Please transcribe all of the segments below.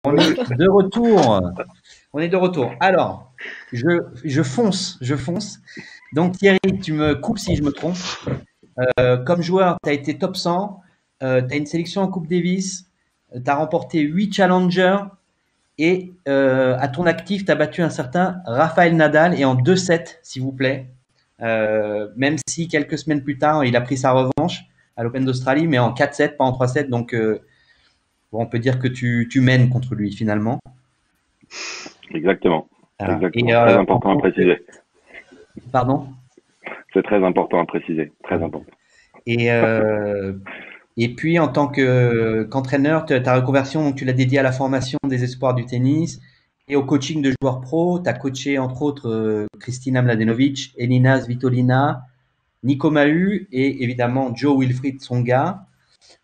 On est de retour. On est de retour. Alors, je fonce, je fonce. Donc Thierry, tu me coupes si je me trompe. Comme joueur, tu as été top 100. Tu as une sélection en Coupe Davis. Tu as remporté 8 challengers. Et à ton actif, tu as battu un certain Rafael Nadal et en 2-7, s'il vous plaît. Même si quelques semaines plus tard, il a pris sa revanche à l'Open d'Australie, mais en 4-7, pas en 3-7. Donc, bon, on peut dire que tu mènes contre lui finalement. Exactement. Voilà. Exactement. Et, très important à préciser. Pardon? C'est très important à préciser. Très important. Et, et puis, en tant qu'entraîneur, ta reconversion, donc, tu l'as dédiée à la formation des espoirs du tennis et au coaching de joueurs pro. Tu as coaché, entre autres, Kristina Mladenovic, Elina Svitolina, Nico Mahut et évidemment Joe Wilfried Tsonga.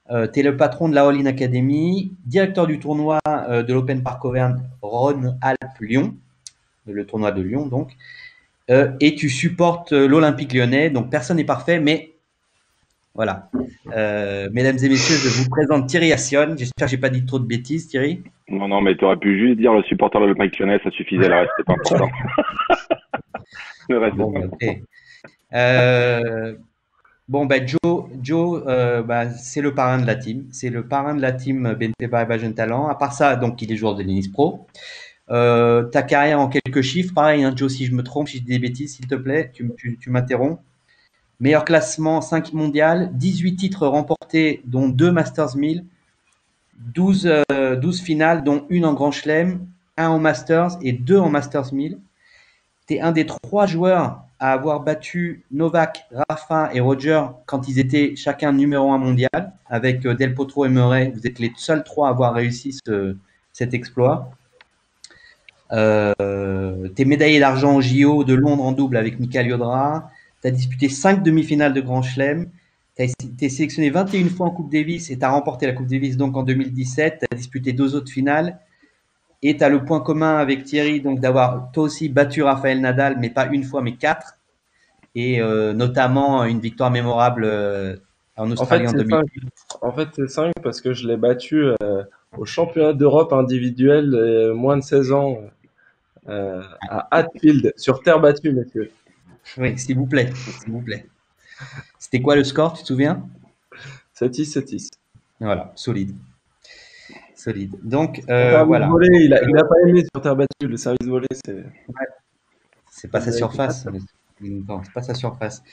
Tu es le patron de la All-in Academy, directeur du tournoi de l'Open Park Auvergne Rhône-Alpes-Lyon, le tournoi de Lyon donc. Et tu supportes l'Olympique lyonnais. Donc, personne n'est parfait, mais voilà. Mesdames et messieurs, je vous présente Thierry Assion. J'espère que je n'ai pas dit trop de bêtises, Thierry. Non, mais tu aurais pu juste dire le supporter de l'Olympique lyonnais, ça suffisait, le reste, c'était pas important. Le reste, bon, c'est pas important. Joe, c'est le parrain de la team. C'est le parrain de la team BNP Paribas Jeunes Talents. À part ça, donc, il est joueur de tennis pro. Ta carrière en quelques chiffres, pareil, hein, Joe, si je me trompe, si je dis des bêtises, s'il te plaît, tu m'interromps. Meilleur classement 5 mondial, 18 titres remportés, dont 2 Masters 1000, 12 finales, dont une en Grand Chelem, 1 en Masters et 2 en Masters 1000. Tu es un des 3 joueurs à avoir battu Novak, Rafa et Roger quand ils étaient chacun numéro 1 mondial. Avec Del Potro et Murray, vous êtes les seuls 3 à avoir réussi cet exploit. Tu es médaillé d'argent au JO de Londres en double avec Mikael Yodra. Tu as disputé 5 demi-finales de Grand Chelem. Tu es sélectionné 21 fois en Coupe Davis et tu as remporté la Coupe Davis donc en 2017. Tu as disputé 2 autres finales. Et tu as le point commun avec Thierry donc d'avoir toi aussi battu Rafael Nadal, mais pas une fois, mais 4. Et notamment une victoire mémorable en Australie en 2008. En fait, c'est 5 parce que je l'ai battu au championnat d'Europe individuel moins de 16 ans à Hatfield, sur terre battue, messieurs. Oui, s'il vous plaît, s'il vous plaît. C'était quoi le score, tu te souviens? 7-6, 7-6. Voilà, solide. Solide. Donc, Service voilà. volé, il a pas aimé sur terre battue. Le service volé, c'est. Ouais, c'est pas sa surface. Non, c'est pas sa surface.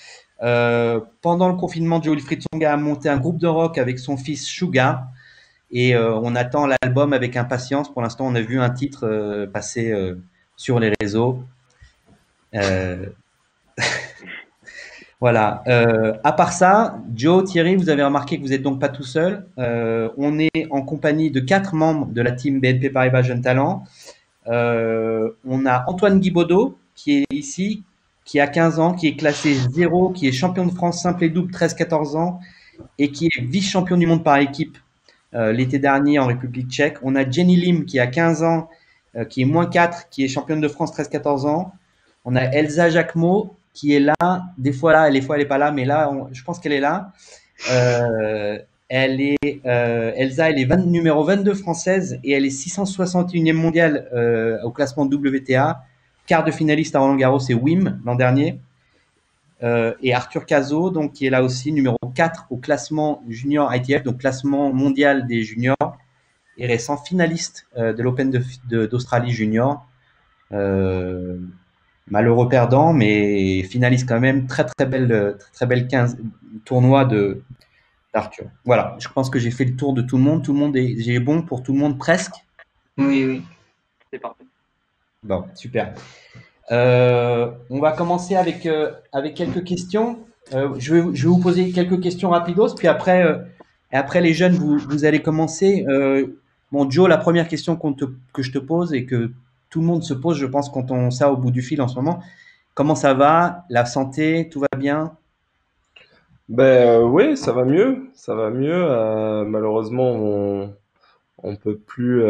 Pendant le confinement, Joe Wilfried Tsonga a monté un groupe de rock avec son fils Suga. Et on attend l'album avec impatience. Pour l'instant, on a vu un titre passer sur les réseaux. Voilà. À part ça, Joe, Thierry, vous avez remarqué que vous n'êtes donc pas tout seul. On est en compagnie de 4 membres de la team BNP Paribas Jeunes Talents. On a Antoine Guibaudot qui est ici, qui a 15 ans, qui est classé 0, qui est champion de France simple et double 13-14 ans et qui est vice-champion du monde par équipe l'été dernier en République tchèque. On a Jenny Lim qui a 15 ans, qui est moins 4, qui est championne de France 13-14 ans. On a Elsa Jacquemot qui est là, des fois là, des fois elle n'est pas là, mais là, je pense qu'elle est là. Elsa, elle est numéro 22 française et elle est 661e mondiale au classement WTA, quart de finaliste à Roland Garros et Wim l'an dernier. Et Arthur Cazot, donc, qui est là aussi, numéro 4 au classement junior ITF, donc classement mondial des juniors, et récent finaliste de l'Open d'Australie junior. Malheureux perdant, mais finaliste quand même. Très belle 15 tournoi d'Arthur. Voilà, je pense que j'ai fait le tour de tout le monde. J'ai bon pour tout le monde presque. Oui, c'est parfait. Bon, super. On va commencer avec quelques questions. Je vais vous poser quelques questions rapidos, puis après les jeunes, vous allez commencer. Bon, Joe, la première question que je te pose et que tout le monde se pose, je pense, quand on ça au bout du fil en ce moment. Comment ça va? La santé, tout va bien? Oui, ça va mieux. Ça va mieux. Malheureusement, on peut plus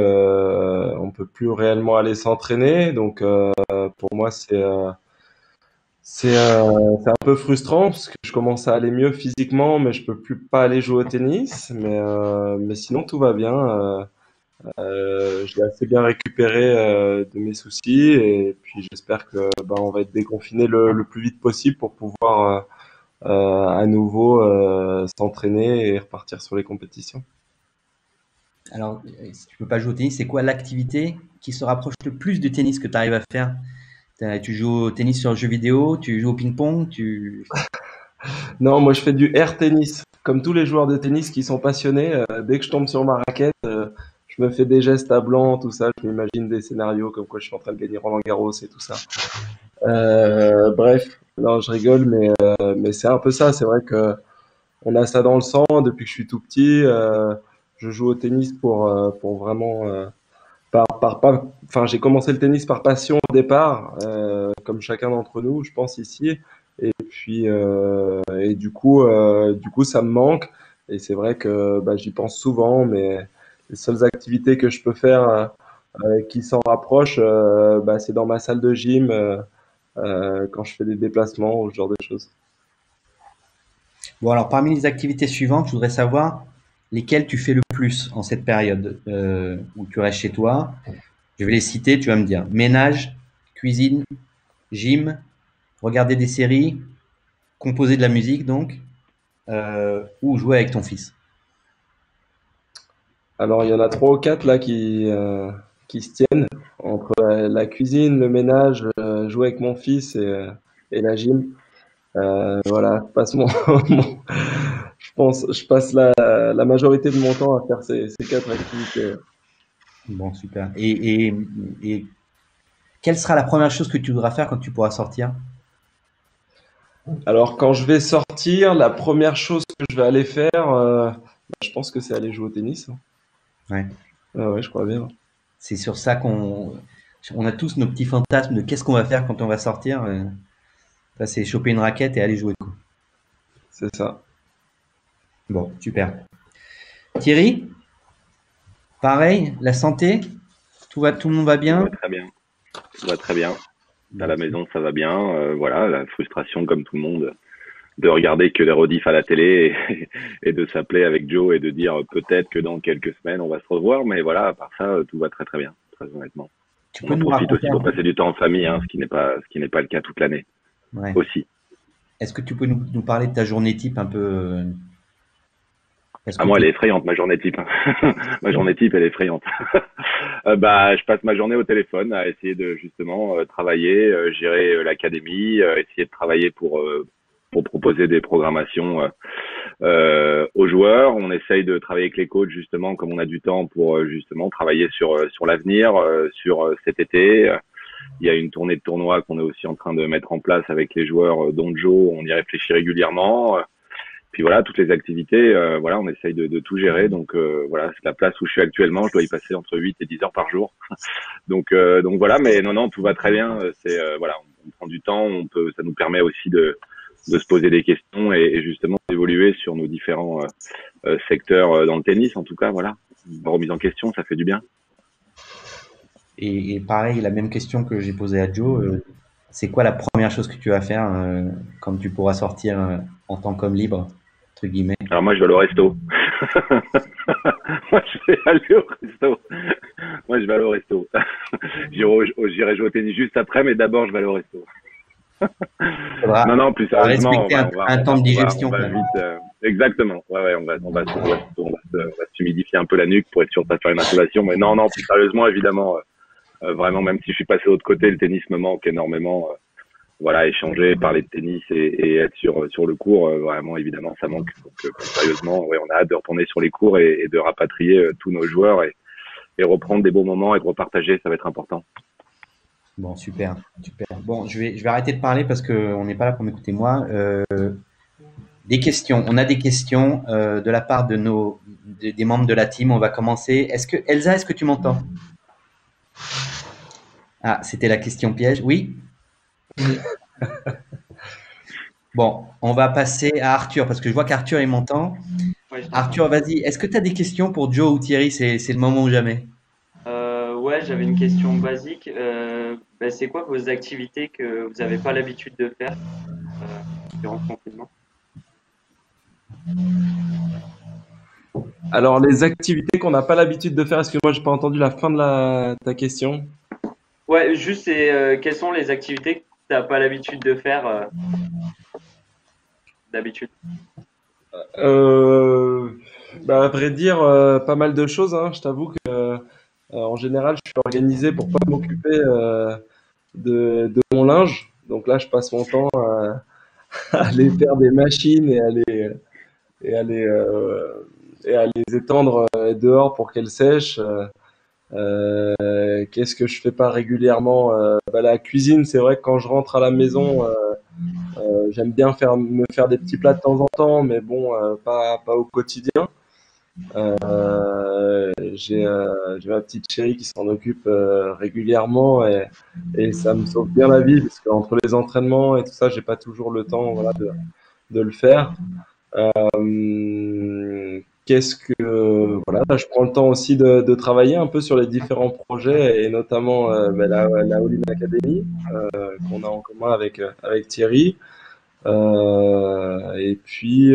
réellement aller s'entraîner. Donc, pour moi, c'est un peu frustrant parce que je commence à aller mieux physiquement, mais je peux plus pas aller jouer au tennis. Mais sinon, tout va bien. Je l'ai assez bien récupéré de mes soucis et puis j'espère que on va être déconfiné le plus vite possible pour pouvoir à nouveau s'entraîner et repartir sur les compétitions. Alors, si tu peux pas jouer au tennis, c'est quoi l'activité qui se rapproche le plus du tennis que tu arrives à faire? Tu joues au tennis sur jeux vidéo, tu joues au ping-pong, Non, moi je fais du air tennis. Comme tous les joueurs de tennis qui sont passionnés, dès que je tombe sur ma raquette, je me fais des gestes à blanc, tout ça. Je m'imagine des scénarios comme quoi je suis en train de gagner Roland Garros et tout ça. Bref, non, je rigole, mais c'est un peu ça. C'est vrai que on a ça dans le sang depuis que je suis tout petit. Je joue au tennis pour vraiment enfin, j'ai commencé le tennis par passion au départ, comme chacun d'entre nous, je pense ici. Et puis, du coup, ça me manque. Et c'est vrai que j'y pense souvent, mais les seules activités que je peux faire qui s'en rapprochent, c'est dans ma salle de gym quand je fais des déplacements ou ce genre de choses. Bon, alors parmi les activités suivantes, je voudrais savoir lesquelles tu fais le plus en cette période où tu restes chez toi. Je vais les citer, tu vas me dire. Ménage, cuisine, gym, regarder des séries, composer de la musique donc, ou jouer avec ton fils. Alors, il y en a trois ou quatre là qui se tiennent entre la cuisine, le ménage, jouer avec mon fils et la gym. Voilà, je passe je passe la majorité de mon temps à faire ces quatre activités. Bon, super. Et quelle sera la première chose que tu voudras faire quand tu pourras sortir? Alors, quand je vais sortir, la première chose que je vais aller faire, je pense que c'est aller jouer au tennis. Ouais. Ah ouais, je crois bien. C'est sur ça on a tous nos petits fantasmes de qu'est-ce qu'on va faire quand on va sortir. Ça, c'est choper une raquette et aller jouer. C'est ça. Bon, super. Thierry, pareil, la santé, tout le monde va Tout bien? va très bien. Tout va très bien. À la maison, ça va bien. Voilà, la frustration, comme tout le monde, de regarder que les rediffs à la télé et de s'appeler avec Joe et de dire peut-être que dans quelques semaines, on va se revoir. Mais voilà, à part ça, tout va très très bien, très honnêtement. Tu On peux en nous profite raconter aussi un pour peu? passer du temps en famille, hein, ce qui n'est pas le cas toute l'année Ouais. aussi. Est-ce que tu peux nous parler de ta journée type un peu? Est-ce Ah, que moi, elle tu... est effrayante, ma journée type. Ma journée type, elle est effrayante. Je passe ma journée au téléphone à essayer de justement travailler, gérer l'académie, essayer de travailler pour proposer des programmations aux joueurs. On essaye de travailler avec les coachs justement, comme on a du temps pour justement travailler sur l'avenir, sur cet été. Il y a une tournée de tournois qu'on est aussi en train de mettre en place avec les joueurs, dont Joe. On y réfléchit régulièrement. Puis voilà, toutes les activités, voilà, on essaye de tout gérer. Donc voilà, c'est la place où je suis actuellement. Je dois y passer entre 8 et 10 heures par jour. Donc voilà, mais non, tout va très bien. C'est voilà, on prend du temps, ça nous permet aussi de se poser des questions et justement d'évoluer sur nos différents secteurs dans le tennis. En tout cas, voilà, une remise en question, ça fait du bien. Et pareil, la même question que j'ai posée à Joe, c'est quoi la première chose que tu vas faire quand tu pourras sortir en tant qu'homme libre, entre guillemets? Alors moi, je vais aller au resto. Moi, je vais aller au resto. Moi, je vais aller au resto. J'irai jouer au tennis juste après, mais d'abord, je vais aller au resto. Non, plus Faudra sérieusement, respecter un temps de digestion. on va vite. Exactement. Ouais, on va s'humidifier un peu la nuque pour être sûr de pas faire une insolation. Mais non, plus sérieusement, évidemment, vraiment, même si je suis passé de l'autre côté, le tennis me manque énormément. Voilà, échanger, parler de tennis et être sur le cours, vraiment, évidemment, ça manque. Donc, plus sérieusement, ouais, on a hâte de retourner sur les cours et de rapatrier tous nos joueurs et reprendre des bons moments et de repartager, ça va être important. Bon, super, super. Bon, je vais arrêter de parler parce qu'on n'est pas là pour m'écouter moi. Des questions. On a des questions de la part des membres de la team. On va commencer. Elsa, est-ce que tu m'entends? Ah, c'était la question piège. Oui? Bon, on va passer à Arthur parce que je vois qu'Arthur, il m'entend. Ouais, Arthur, vas-y. Est-ce que tu as des questions pour Joe ou Thierry? C'est le moment ou jamais. ouais, j'avais une question basique. C'est quoi vos activités que vous n'avez pas l'habitude de faire durant le confinement? Alors, les activités qu'on n'a pas l'habitude de faire, excuse-moi, j'ai pas entendu la fin de ta question. Ouais, juste, quelles sont les activités que tu n'as pas l'habitude de faire d'habitude? Euh, à vrai dire, pas mal de choses, hein. Je t'avoue que, en général, je suis organisé pour pas m'occuper de mon linge. Donc là, je passe mon temps à aller faire des machines et à les, et à les étendre dehors pour qu'elles sèchent. Qu'est-ce que je fais pas régulièrement? La cuisine, c'est vrai que quand je rentre à la maison, j'aime bien me faire des petits plats de temps en temps, mais bon, pas au quotidien. J'ai ma petite chérie qui s'en occupe régulièrement et ça me sauve bien la vie parce qu'entre les entraînements et tout ça, j'ai pas toujours le temps, voilà, de le faire. Qu'est-ce que voilà, là, je prends le temps aussi de travailler un peu sur les différents projets et notamment la All-in Academy qu'on a en commun avec Thierry. Et puis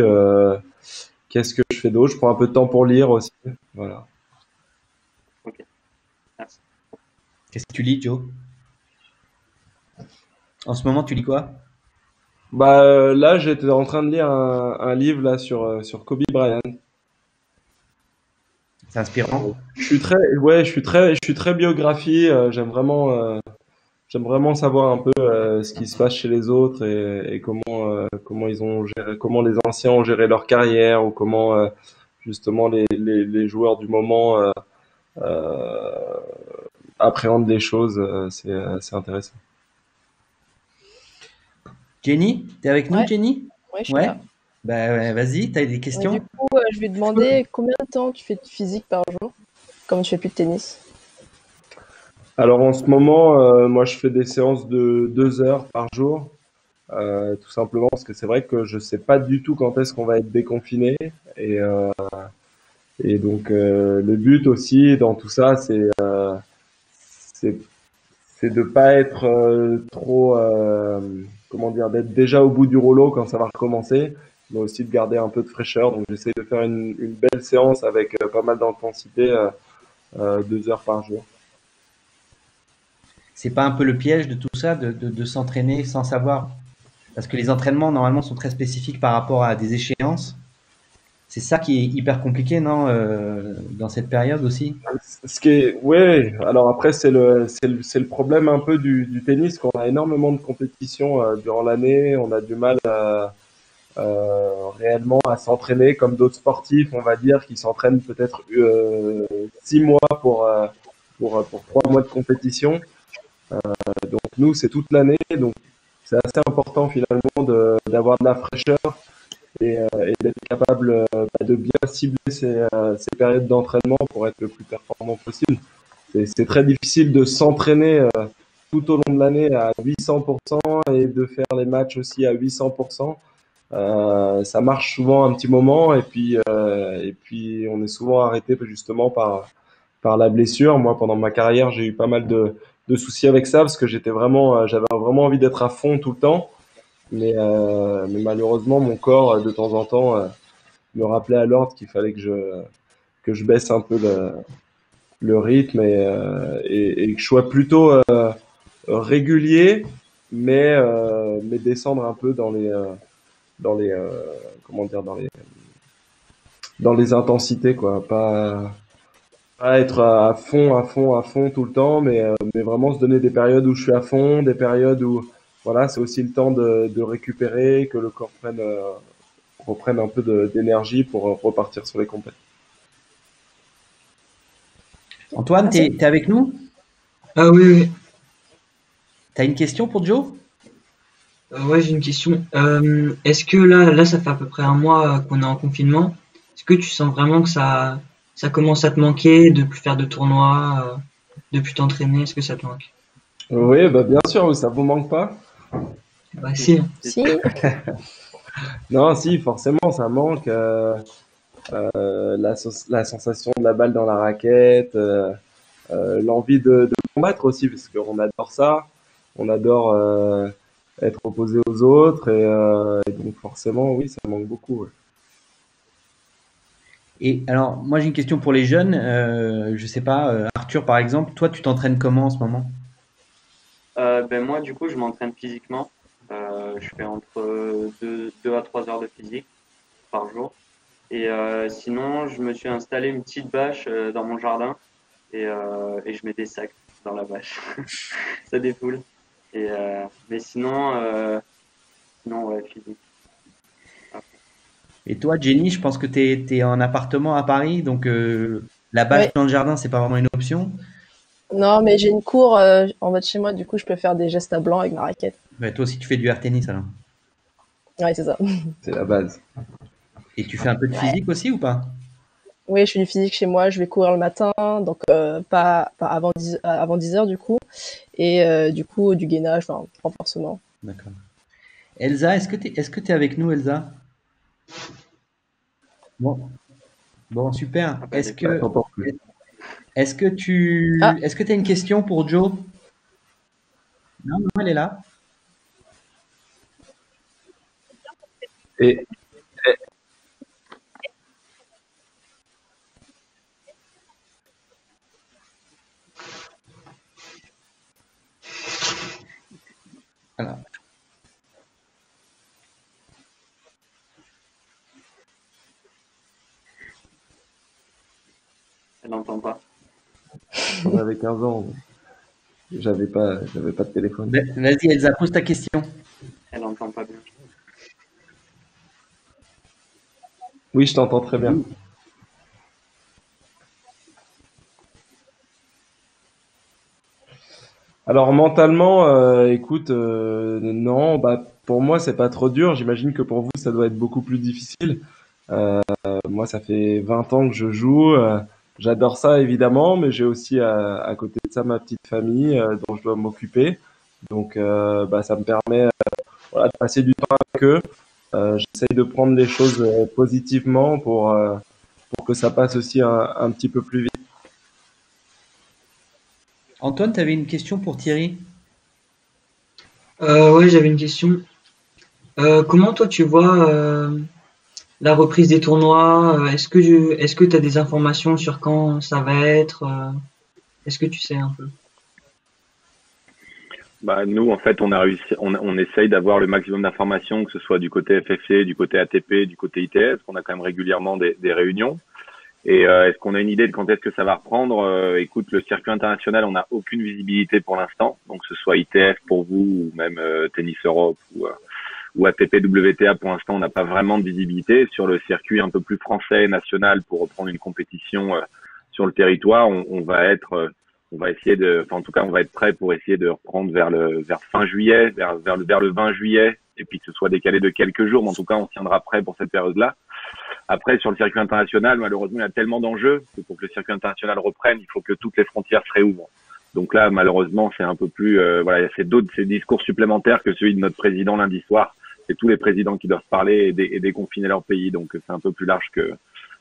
qu'est-ce que je fais d'autre? Je prends un peu de temps pour lire aussi. Voilà. Ok, merci. Qu'est-ce que tu lis, Joe? En ce moment, tu lis quoi? Là, j'étais en train de lire un livre là sur Kobe Bryant. C'est inspirant. Je suis très biographie. J'aime vraiment savoir un peu ce qui se passe chez les autres et comment ils ont géré, comment les anciens ont géré leur carrière ou comment justement les joueurs du moment euh, appréhendent les choses. C'est intéressant. Jenny, t'es avec nous, Ouais, Jenny? ouais, je suis Ouais? là. Ouais, vas-y, t'as des Du questions? coup, je vais demander combien de temps tu fais de physique par jour, comme tu fais plus de tennis. Alors en ce moment, moi je fais des séances de 2 heures par jour, tout simplement parce que c'est vrai que je sais pas du tout quand est-ce qu'on va être déconfiné et, euh, et donc le but aussi dans tout ça, c'est c'est de pas être trop comment dire, d'être déjà au bout du rouleau quand ça va recommencer, mais aussi de garder un peu de fraîcheur. Donc j'essaie de faire une belle séance avec pas mal d'intensité, 2 heures par jour. C'est pas un peu le piège de tout ça, de s'entraîner sans savoir? Parce que les entraînements, normalement, sont très spécifiques par rapport à des échéances. C'est ça qui est hyper compliqué, non, dans cette période aussi? Ouais, alors après c'est le problème un peu du tennis, qu'on a énormément de compétitions durant l'année, on a du mal réellement à s'entraîner comme d'autres sportifs, on va dire, qui s'entraînent peut-être 6 mois pour 3 mois de compétition. Donc nous c'est toute l'année, donc c'est assez important finalement d'avoir de la fraîcheur et d'être capable de bien cibler ces périodes d'entraînement pour être le plus performant possible. C'est très difficile de s'entraîner tout au long de l'année à 800% et de faire les matchs aussi à 800%. Ça marche souvent un petit moment et puis on est souvent arrêté justement par la blessure. Moi, pendant ma carrière, j'ai eu pas mal de soucis avec ça parce que j'avais vraiment envie d'être à fond tout le temps. Mais malheureusement, mon corps, de temps en temps, me rappelait à l'ordre qu'il fallait que je baisse un peu le rythme et que je sois plutôt régulier, mais descendre un peu dans les comment dire, dans les intensités, quoi. Pas être à fond, à fond, à fond tout le temps, mais vraiment se donner des périodes où je suis à fond, des périodes où, voilà, c'est aussi le temps de récupérer, que le corps reprenne un peu d'énergie pour repartir sur les compètes. Antoine, Merci. t'es avec nous? Ah oui, oui. T'as une question pour Joe? Ouais, j'ai une question. Est-ce que là, ça fait à peu près un mois qu'on est en confinement. Est-ce que tu sens vraiment que ça commence à te manquer de plus faire de tournois, de plus t'entraîner? Est-ce que ça te manque? Oui, bah bien sûr, ça vous manque pas? Bah si. Si, Non, si, forcément, ça manque. La sensation de la balle dans la raquette, l'envie de combattre aussi, parce qu'on adore ça. On adore être opposé aux autres, et donc forcément, oui, ça manque beaucoup. Ouais. Et alors, moi j'ai une question pour les jeunes. Je sais pas, Arthur par exemple, toi tu t'entraînes comment en ce moment? Ben moi, du coup, je m'entraîne physiquement. Je fais entre 2 à 3 heures de physique par jour. Et sinon, je me suis installé une petite bâche dans mon jardin et je mets des sacs dans la bâche. Ça défoule. Mais sinon, ouais, physique. Et toi, Jenny, je pense que tu es en appartement à Paris, donc la bâche Ouais. dans le jardin, c'est pas vraiment une option. Non, mais j'ai une cour en bas de chez moi, du coup, je peux faire des gestes à blanc avec ma raquette. Ouais, toi aussi, tu fais du air tennis alors. Ouais, c'est ça. C'est la base. Et tu fais un peu de physique aussi ou pas? Oui, je fais du physique chez moi, je vais courir le matin, donc pas avant 10 heures du coup. Et du coup, du gainage, enfin, renforcement. D'accord. Elsa, est-ce que t'es avec nous, Elsa? Bon, bon, super. Ah, bah, des fois. T'entends plus. Ah, Est-ce que tu as une question pour Joe? Non, non, elle est là. Et Alors, Elle n'entend pas. on avait 15 ans, j'avais pas de téléphone. vas-y, Elsa, pose ta question. Elle n'entend pas bien. Oui, je t'entends très bien. Alors mentalement, écoute, non, bah pour moi c'est pas trop dur. J'imagine que pour vous ça doit être beaucoup plus difficile. Moi ça fait 20 ans que je joue. J'adore ça évidemment, mais j'ai aussi à côté de ça ma petite famille dont je dois m'occuper. Donc bah ça me permet voilà, de passer du temps avec eux. J'essaye de prendre les choses positivement pour que ça passe aussi un petit peu plus vite. Antoine, tu avais une question pour Thierry? Ouais, j'avais une question. Comment toi tu vois la reprise des tournois? Est-ce que tu as des informations sur quand ça va être? Est-ce que tu sais un peu? Bah, nous, en fait, on a réussi, on essaye d'avoir le maximum d'informations, que ce soit du côté FFC, du côté ATP, du côté ITS, qu'on a quand même régulièrement des réunions. Et est-ce qu'on a une idée de quand est-ce que ça va reprendre? Écoute, le circuit international, on n'a aucune visibilité pour l'instant, donc que ce soit ITF pour vous ou même Tennis Europe ou ATP WTA, pour l'instant, on n'a pas vraiment de visibilité. Sur le circuit un peu plus français, national, pour reprendre une compétition sur le territoire, on va essayer enfin, en tout cas, on va être prêt pour essayer de reprendre vers fin juillet, vers le 20 juillet, et puis que ce soit décalé de quelques jours, mais en tout cas, on tiendra prêt pour cette période-là. Après, sur le circuit international, malheureusement, il y a tellement d'enjeux que pour que le circuit international reprenne, il faut que toutes les frontières se réouvrent. Donc là, malheureusement, c'est un peu plus, voilà, c'est ces discours supplémentaires que celui de notre président lundi soir. C'est tous les présidents qui doivent parler et déconfiner leur pays. Donc c'est un peu plus large que.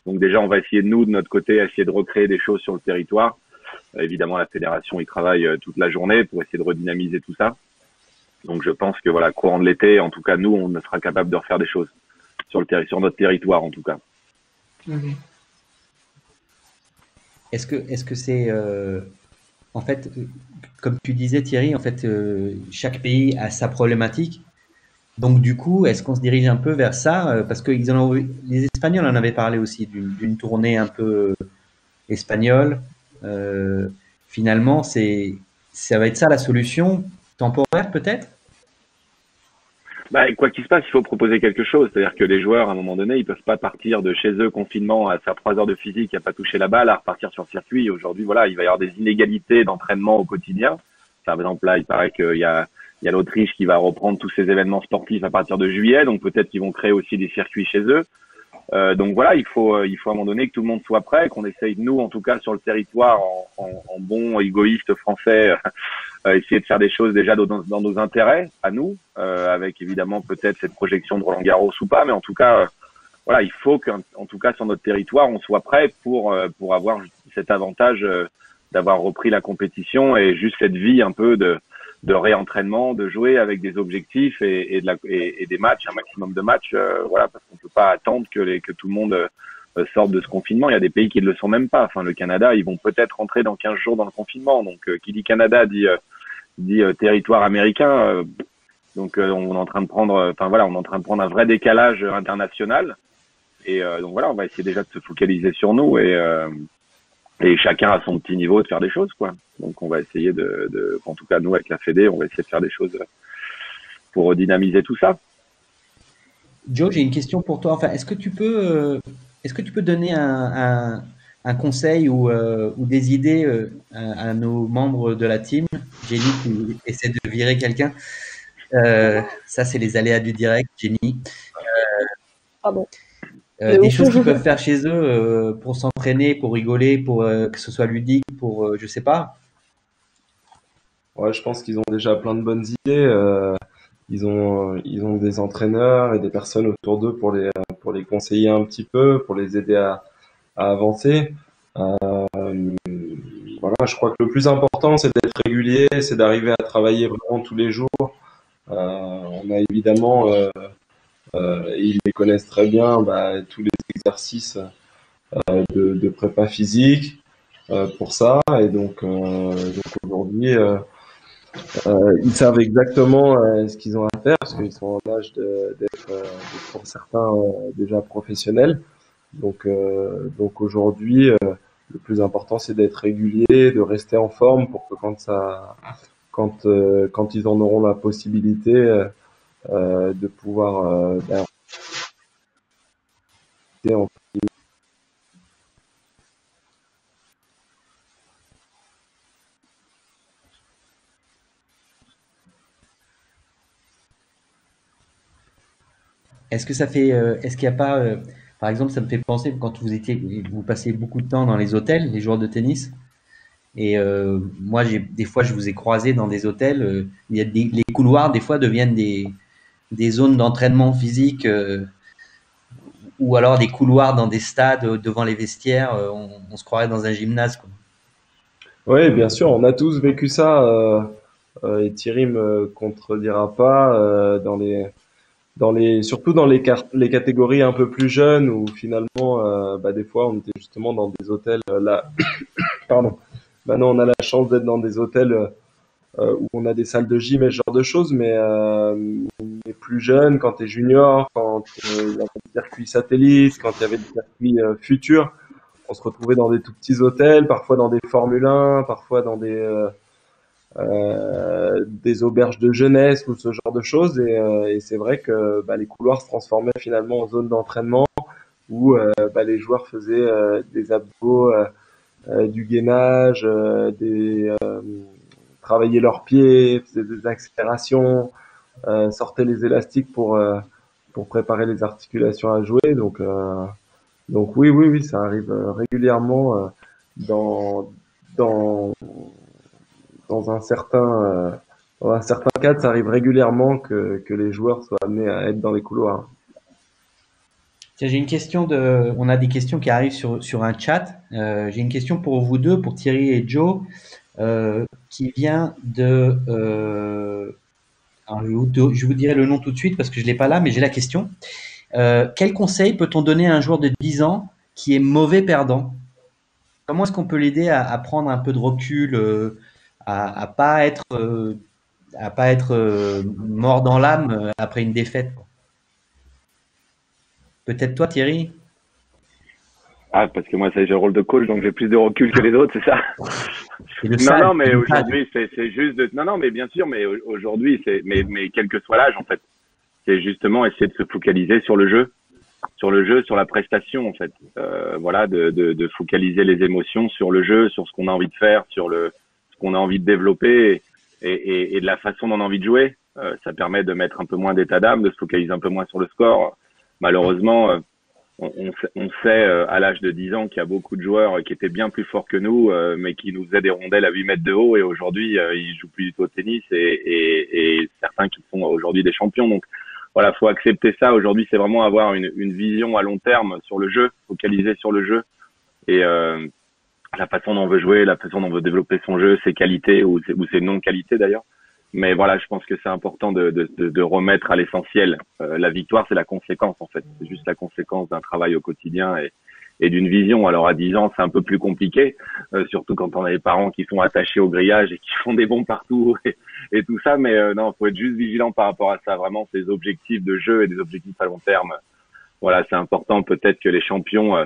Donc déjà, on va essayer nous, de notre côté, essayer de recréer des choses sur le territoire. Évidemment, la fédération y travaille toute la journée pour essayer de redynamiser tout ça. Donc je pense que voilà, courant de l'été, en tout cas, nous, on sera capable de refaire des choses sur notre territoire, en tout cas. Ok. Est-ce que c'est en fait, comme tu disais Thierry, en fait, chaque pays a sa problématique. Donc du coup, est-ce qu'on se dirige un peu vers ça? Parce que les Espagnols en avaient parlé aussi d'une tournée un peu espagnole. Euh, Finalement, ça va être ça la solution temporaire peut-être? Bah, quoi qu'il se passe, il faut proposer quelque chose. C'est-à-dire que les joueurs, à un moment donné, ils peuvent pas partir de chez eux, confinement, à faire 3 heures de physique, à pas toucher la balle, à repartir sur le circuit. Aujourd'hui, voilà, il va y avoir des inégalités d'entraînement au quotidien. Par exemple, là, il paraît il y a l'Autriche qui va reprendre tous ces événements sportifs à partir de juillet. Donc peut-être qu'ils vont créer aussi des circuits chez eux. Donc voilà, il faut à un moment donné que tout le monde soit prêt, qu'on essaye, nous, en tout cas, sur le territoire, en bon égoïste français, essayer de faire des choses déjà dans nos intérêts, à nous, avec évidemment peut-être cette projection de Roland Garros ou pas, mais en tout cas, voilà, il faut qu'en tout cas sur notre territoire, on soit prêt pour avoir cet avantage d'avoir repris la compétition et juste cette vie un peu de réentraînement, de jouer avec des objectifs et des matchs, un maximum de matchs, voilà, parce qu'on peut pas attendre que tout le monde sortent de ce confinement. Il y a des pays qui ne le sont même pas. Enfin, le Canada, ils vont peut-être rentrer dans 15 jours dans le confinement. Donc, qui dit Canada dit territoire américain. Donc, on est en train de prendre, enfin voilà, on est en train de prendre un vrai décalage international. Et donc voilà, on va essayer déjà de se focaliser sur nous et chacun à son petit niveau de faire des choses, quoi. Donc, on va essayer en tout cas nous avec la Fédé, on va essayer de faire des choses pour dynamiser tout ça. Joe, j'ai une question pour toi. Enfin, est-ce que tu peux donner un conseil ou des idées à nos membres de la team? Jenny qui essaie de virer quelqu'un. Ça, c'est les aléas du direct, Jenny. Pardon. Des choses qu'ils peuvent faire chez eux pour s'entraîner, pour rigoler, pour que ce soit ludique, pour je sais pas. Ouais, je pense qu'ils ont déjà plein de bonnes idées. Ils ont des entraîneurs et des personnes autour d'eux pour les conseiller un petit peu, pour les aider à avancer. Voilà, je crois que le plus important, c'est d'être régulier, c'est d'arriver à travailler vraiment tous les jours. On a évidemment, ils les connaissent très bien, tous les exercices de prépa physique pour ça. Et donc aujourd'hui, ils savent exactement ce qu'ils ont à faire parce qu'ils sont en âge d'être pour certains déjà professionnels. Donc aujourd'hui, le plus important, c'est d'être régulier, de rester en forme pour que quand ils en auront la possibilité, de pouvoir en- Est-ce qu'il n'y a pas, par exemple, ça me fait penser quand vous passez beaucoup de temps dans les hôtels, les joueurs de tennis. Et moi, des fois, je vous ai croisé dans des hôtels. Il y a les couloirs, des fois, deviennent des zones d'entraînement physique, ou alors des couloirs dans des stades devant les vestiaires. On se croirait dans un gymnase, quoi. Oui, bien sûr, on a tous vécu ça. Et Thierry me contredira pas surtout dans les catégories un peu plus jeunes où finalement, des fois, on était justement dans des hôtels là. Pardon. Maintenant, on a la chance d'être dans des hôtels où on a des salles de gym et ce genre de choses, mais les plus jeunes, quand tu es junior, quand il y avait des circuits satellites, quand il y avait des circuits futurs, on se retrouvait dans des tout petits hôtels, parfois dans des Formule 1, parfois dans des auberges de jeunesse ou ce genre de choses. Et c'est vrai que les couloirs se transformaient finalement en zone d'entraînement où les joueurs faisaient des abdos, du gainage, travaillaient leurs pieds, faisaient des accélérations, sortaient les élastiques pour préparer les articulations à jouer. Donc oui, ça arrive régulièrement dans dans dans un certain cadre, ça arrive régulièrement que les joueurs soient amenés à être dans les couloirs. Tiens, on a des questions qui arrivent sur un chat. J'ai une question pour vous deux, pour Thierry et Joe, qui vient de. Alors je vous dirai le nom tout de suite parce que je l'ai pas là, mais j'ai la question. Quel conseil peut-on donner à un joueur de 10 ans qui est mauvais perdant? Comment est-ce qu'on peut l'aider à prendre un peu de recul, à pas être mort dans l'âme après une défaite, quoi. Peut-être toi, Thierry? Ah, parce que moi, j'ai le rôle de coach, donc j'ai plus de recul que les autres, c'est ça? Non, mais aujourd'hui, c'est juste non, mais bien sûr, mais aujourd'hui, mais quel que soit l'âge, en fait. C'est justement essayer de se focaliser sur le jeu, sur la prestation, en fait. Voilà, de focaliser les émotions sur le jeu, sur ce qu'on a envie de faire, ce qu'on a envie de développer et de la façon dont on a envie de jouer. Ça permet de mettre un peu moins d'état d'âme, de se focaliser un peu moins sur le score. Malheureusement, on sait à l'âge de 10 ans qu'il y a beaucoup de joueurs qui étaient bien plus forts que nous, mais qui nous faisaient des rondelles à 8 mètres de haut et aujourd'hui, ils jouent plus du tout au tennis et certains qui sont aujourd'hui des champions. Donc, voilà, faut accepter ça. Aujourd'hui, c'est vraiment avoir une vision à long terme sur le jeu, focaliser sur le jeu et la façon dont on veut jouer, la façon dont on veut développer son jeu, ses qualités ou ses non-qualités d'ailleurs. Mais voilà, je pense que c'est important de remettre à l'essentiel. La victoire, c'est la conséquence en fait. C'est juste la conséquence d'un travail au quotidien et d'une vision. Alors à 10 ans, c'est un peu plus compliqué, surtout quand on a les parents qui sont attachés au grillage et qui font des bons partout et tout ça. Mais non, faut être juste vigilant par rapport à ça. Vraiment, ces objectifs de jeu et des objectifs à long terme. Voilà, c'est important. Peut-être que les champions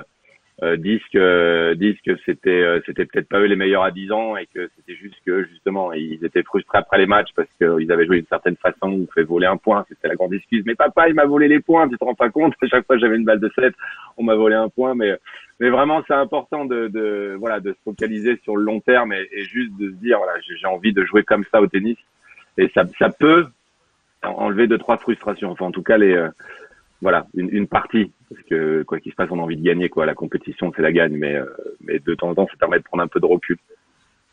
disent que c'était peut-être pas eux les meilleurs à 10 ans et que c'était juste que justement ils étaient frustrés après les matchs parce qu'ils avaient joué d'une certaine façon ou fait voler un point. C'était la grande excuse. Mais papa, il m'a volé les points. Tu te rends pas compte? À chaque fois que j'avais une balle de 7, on m'a volé un point. Mais vraiment, c'est important voilà, de se focaliser sur le long terme et juste de se dire, voilà, j'ai envie de jouer comme ça au tennis. Et ça peut enlever 2-3 frustrations. Enfin, en tout cas, voilà, une partie. Parce que, quoi qu'il se passe, on a envie de gagner, quoi. La compétition, c'est la gagne. Mais de temps en temps, ça permet de prendre un peu de recul.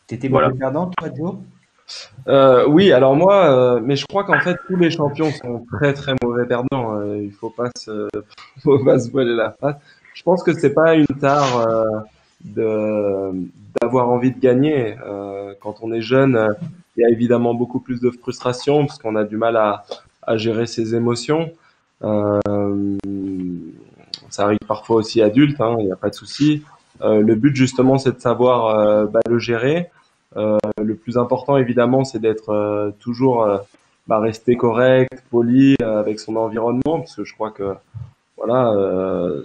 T'étais Voilà. mauvais perdant, toi, Joe? Oui, alors moi, mais je crois qu'en fait tous les champions sont très très mauvais perdants. Il faut pas se voiler la face. Je pense que c'est pas une tare de d'avoir envie de gagner. Quand on est jeune, il y a évidemment beaucoup plus de frustration parce qu'on a du mal à gérer ses émotions. Euh, Ça arrive parfois aussi adulte, hein, il n'y a pas de souci. Le but justement, c'est de savoir le gérer. Le plus important, évidemment, c'est d'être toujours rester correct, poli avec son environnement, parce que je crois que voilà,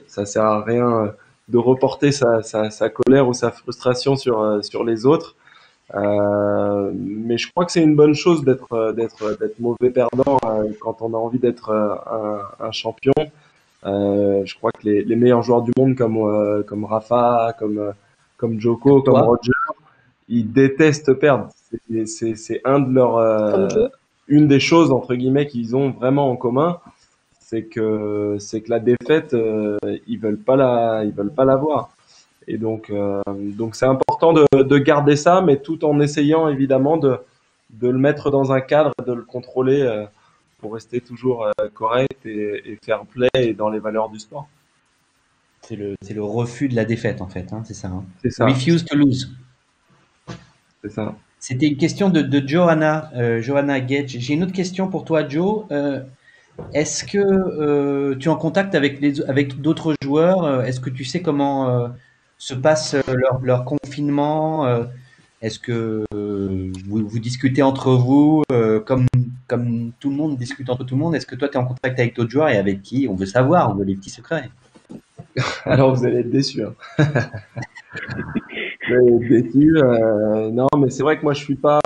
ça sert à rien de reporter sa colère ou sa frustration sur les autres. Mais je crois que c'est une bonne chose d'être mauvais perdant quand on a envie d'être un champion. Je crois que les meilleurs joueurs du monde comme Rafa, comme Djoko, comme Toi? Roger, ils détestent perdre. C'est un de leurs Comme Joe. une des choses entre guillemets qu'ils ont vraiment en commun, c'est que la défaite ils veulent pas l'avoir. Et donc c'est important de garder ça, mais tout en essayant évidemment de le mettre dans un cadre, de le contrôler pour rester toujours correct et fair play et dans les valeurs du sport. C'est le refus de la défaite, en fait, hein, c'est ça, hein. C'est ça, Refuse to lose. c'est ça. C'était une question de Johanna, Johanna Gage. J'ai une autre question pour toi, Joe. Est-ce que tu es en contact avec d'autres joueurs? Est-ce que tu sais comment se passe leur confinement? Est-ce que vous discutez entre vous comme tout le monde discute entre tout le monde? Est-ce que toi, tu es en contact avec d'autres joueurs et avec qui? On veut savoir, on veut les petits secrets. Alors vous allez être déçus, hein. Vous allez être déçus. Non, mais c'est vrai que moi je suis pas.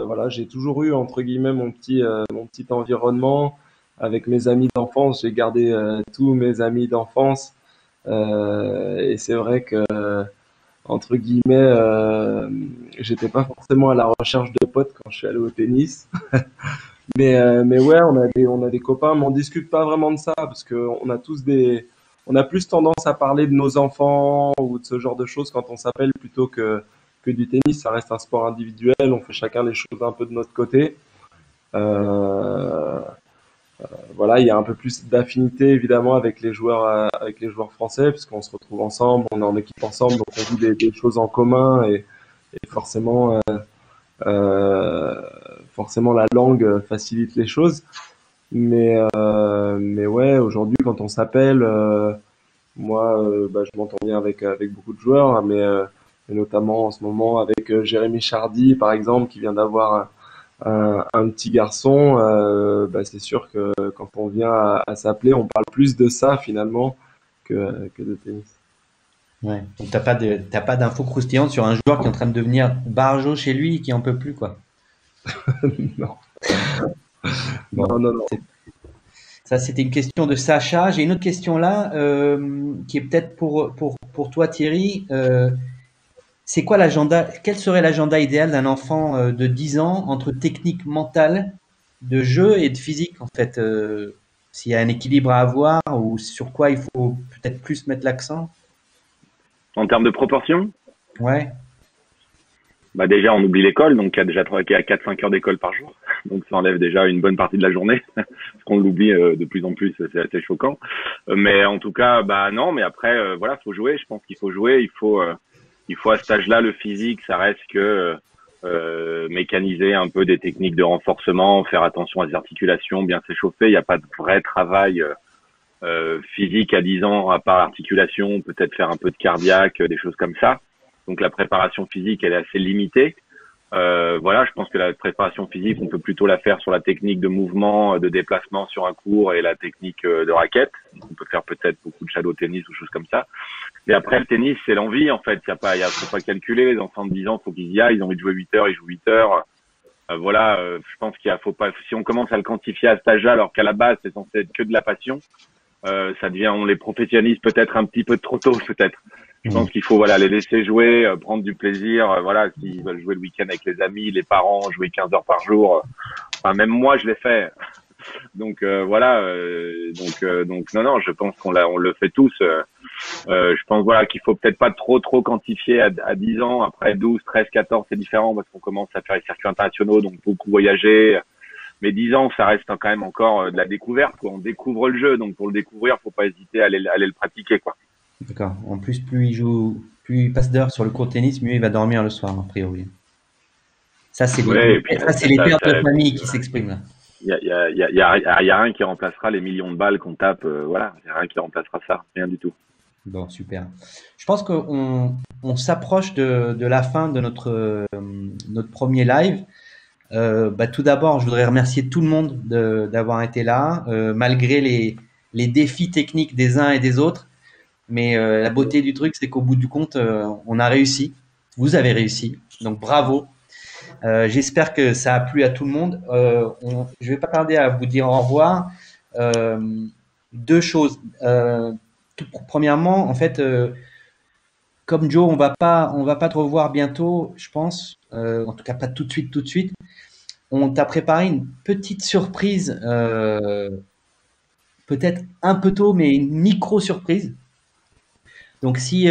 Voilà, j'ai toujours eu entre guillemets mon petit environnement avec mes amis d'enfance. J'ai gardé tous mes amis d'enfance. Et c'est vrai que entre guillemets, j'étais pas forcément à la recherche de potes quand je suis allé au tennis. Mais ouais, on a des copains, mais on discute pas vraiment de ça parce que on a plus tendance à parler de nos enfants ou de ce genre de choses quand on s'appelle plutôt que du tennis. Ça reste un sport individuel, on fait chacun les choses un peu de notre côté. Euh, voilà, il y a un peu plus d'affinité évidemment avec les joueurs français puisqu'on se retrouve ensemble, on est en équipe ensemble, donc on vit des choses en commun et euh, forcément la langue facilite les choses. Mais ouais, aujourd'hui, quand on s'appelle, moi, je m'entends bien avec beaucoup de joueurs, hein, mais notamment en ce moment avec Jérémy Chardy, par exemple, qui vient d'avoir un petit garçon. C'est sûr que quand on vient à s'appeler, on parle plus de ça finalement que de tennis. Ouais. Donc t'as pas d'infos croustillantes sur un joueur qui est en train de devenir barjo chez lui et qui en peut plus, quoi. Non, Bon, non, non, non. ça c'était une question de Sacha. J'ai une autre question là qui est peut-être pour toi, Thierry. C'est quoi l'agenda? Quel serait l'agenda idéal d'un enfant de 10 ans entre technique mentale, de jeu et de physique, en fait? S'il y a un équilibre à avoir ou sur quoi il faut peut-être plus mettre l'accent? En termes de proportion, Ouais. déjà, on oublie l'école, donc il y a déjà 4-5 heures d'école par jour. Donc ça enlève déjà une bonne partie de la journée, parce qu'on l'oublie de plus en plus, c'est assez choquant. Mais en tout cas, non, mais après, voilà, faut jouer. Je pense qu'il faut jouer. Il faut à cet âge-là, le physique, ça reste que mécaniser un peu des techniques de renforcement, faire attention à ses articulations, bien s'échauffer. Il n'y a pas de vrai travail physique à 10 ans, à part articulation, peut-être faire un peu de cardiaque, des choses comme ça. Donc la préparation physique, elle est assez limitée. Voilà, je pense que la préparation physique, on peut plutôt la faire sur la technique de mouvement, de déplacement sur un court et la technique de raquette. On peut faire peut-être beaucoup de shadow tennis ou choses comme ça. Et après, le tennis, c'est l'envie, en fait. Faut pas calculer. Les enfants de 10 ans, faut qu'ils y aillent. Ils ont envie de jouer 8 heures, ils jouent 8 heures. Voilà, je pense faut pas, si on commence à le quantifier à cet âge-là, alors qu'à la base, c'est censé être que de la passion, ça devient, on les professionnalise peut-être un petit peu trop tôt, peut-être. Je pense qu'il faut, voilà, les laisser jouer, prendre du plaisir, voilà, s'ils veulent jouer le week-end avec les amis, les parents, jouer 15 heures par jour. Enfin, même moi, je l'ai fait. Donc, voilà, donc, non, je pense on le fait tous. Je pense, voilà, qu'il faut peut-être pas trop quantifier à 10 ans. Après 12, 13, 14, c'est différent parce qu'on commence à faire les circuits internationaux, donc beaucoup voyager. Mais 10 ans, ça reste quand même encore de la découverte, quoi. On découvre le jeu, donc pour le découvrir, faut pas hésiter à aller le pratiquer, quoi. D'accord. En plus, plus il passe d'heures sur le court tennis, mieux il va dormir le soir, a priori. Ça, c'est Ouais, les pères de famille qui s'expriment là. Il y a rien qui remplacera les millions de balles qu'on tape, voilà. Il y a rien qui remplacera ça, rien du tout. Bon, super. Je pense qu'on s'approche de la fin de notre premier live. Tout d'abord, je voudrais remercier tout le monde d'avoir été là, malgré les défis techniques des uns et des autres. Mais la beauté du truc, c'est qu'au bout du compte, on a réussi. Vous avez réussi. Donc, bravo. J'espère que ça a plu à tout le monde. Je vais pas tarder à vous dire au revoir. Deux choses. Premièrement, en fait, comme Joe, on va pas te revoir bientôt, je pense. En tout cas, pas tout de suite. On t'a préparé une petite surprise, peut-être un peu tôt, mais une micro surprise. Donc, si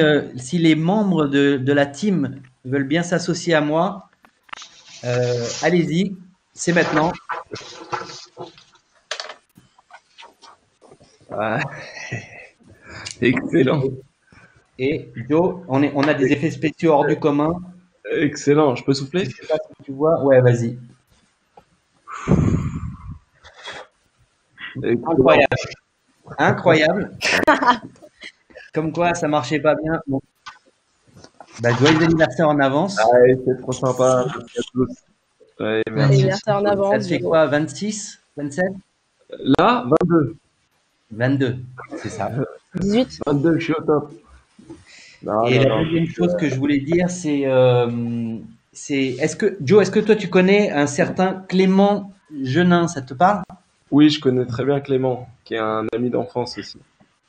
les membres de la team veulent bien s'associer à moi, allez-y, c'est maintenant. Ah. Excellent. Et Joe, on a des effets spéciaux hors du commun. Excellent. Je peux souffler? Je sais pas si tu vois. Ouais, vas-y. Incroyable. Comme quoi, ça marchait pas bien. Bon. Joyeux anniversaire en avance. Ouais, c'est trop sympa. Merci à tous. Ouais, merci. Anniversaire en avance. Ça te fait quoi, 26, 27? Là, 22. 22, c'est ça. 18. 22, je suis au top. Et la deuxième chose que je voulais dire, c'est est-ce que toi tu connais un certain Clément Genin, ça te parle? Oui, je connais très bien Clément, qui est un ami d'enfance aussi.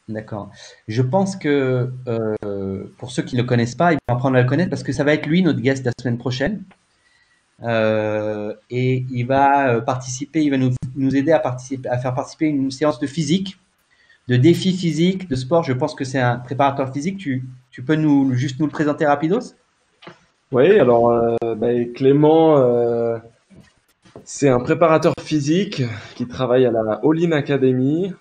D'accord. Je pense que pour ceux qui ne le connaissent pas, ils vont apprendre à le connaître parce que ça va être lui notre guest la semaine prochaine. Et il va participer, il va nous aider à faire participer une séance de physique, de défis physiques, de sport. Je pense que c'est un préparateur physique. Tu peux juste nous le présenter rapidos? Oui, alors Clément, c'est un préparateur physique qui travaille à la All-in Academy,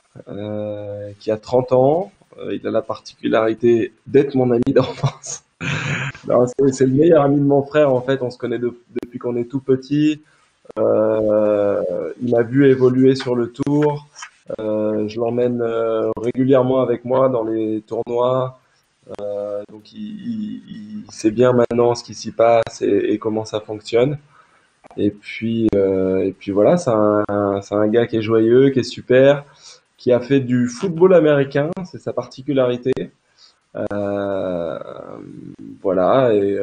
qui a 30 ans. Il a la particularité d'être mon ami d'enfance. C'est le meilleur ami de mon frère, en fait. On se connaît depuis qu'on est tout petit. Il m'a vu évoluer sur le tour. Je l'emmène régulièrement avec moi dans les tournois. Donc il sait bien maintenant ce qui s'y passe et comment ça fonctionne. Et puis voilà, c'est un gars qui est joyeux, qui est super, qui a fait du football américain, c'est sa particularité. Voilà, et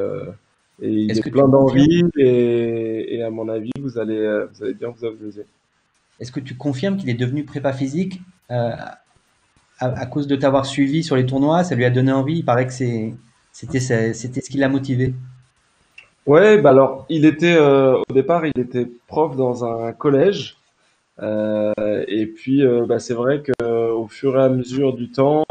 il est plein d'envie et à mon avis, vous allez bien vous amuser. Est-ce que tu confirmes qu'il est devenu prépa physique à cause de t'avoir suivi sur les tournois? Ça lui a donné envie? Il paraît que c'était ce qui l'a motivé. Ouais, alors il était au départ, il était prof dans un collège. Et puis c'est vrai que au fur et à mesure du temps,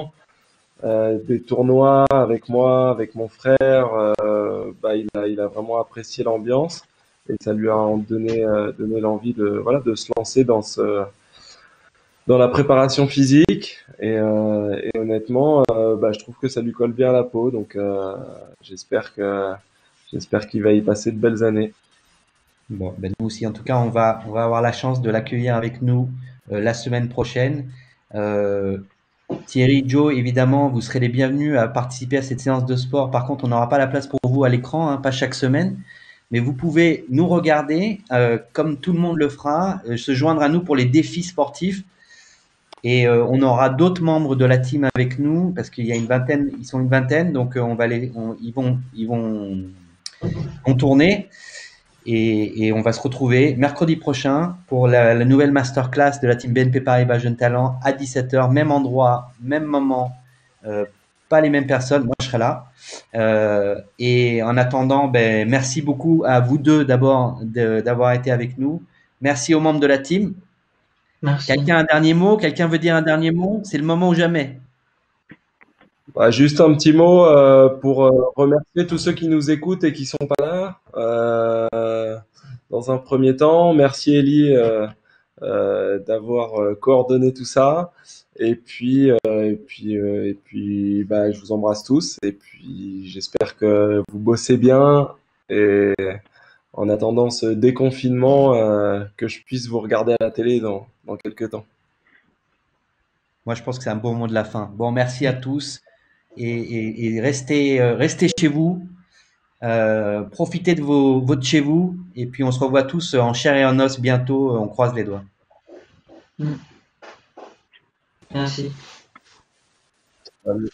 des tournois avec moi, avec mon frère, il a vraiment apprécié l'ambiance et ça lui a donné l'envie de se lancer dans la préparation physique et honnêtement, je trouve que ça lui colle bien à la peau, donc j'espère qu'il va y passer de belles années. Bon, nous aussi, en tout cas, on va avoir la chance de l'accueillir avec nous la semaine prochaine. Thierry, Joe, évidemment, vous serez les bienvenus à participer à cette séance de sport. Par contre, on n'aura pas la place pour vous à l'écran, hein, pas chaque semaine. Mais vous pouvez nous regarder, comme tout le monde le fera, se joindre à nous pour les défis sportifs. Et on aura d'autres membres de la team avec nous parce qu'il y a une vingtaine, ils sont une vingtaine, donc ils vont tourner et on va se retrouver mercredi prochain pour la nouvelle masterclass de la team BNP Paribas Jeunes Talents à 17h, même endroit, même moment, pas les mêmes personnes. Moi, je serai là. Et en attendant, ben, merci beaucoup à vous deux d'abord d'avoir été avec nous. Merci aux membres de la team. Merci. Quelqu'un a un dernier mot? Quelqu'un veut dire un dernier mot? C'est le moment ou jamais. Bah, juste un petit mot pour remercier tous ceux qui nous écoutent et qui sont pas là. Dans un premier temps, merci Ellie d'avoir coordonné tout ça. Et puis, bah, je vous embrasse tous. Et puis, j'espère que vous bossez bien. Et en attendant ce déconfinement, que je puisse vous regarder à la télé dans quelques temps. Moi, je pense que c'est un bon mot de la fin. Bon, merci à tous et restez chez vous. Profitez de votre chez vous et puis on se revoit tous en chair et en os bientôt. On croise les doigts. Merci. Salut.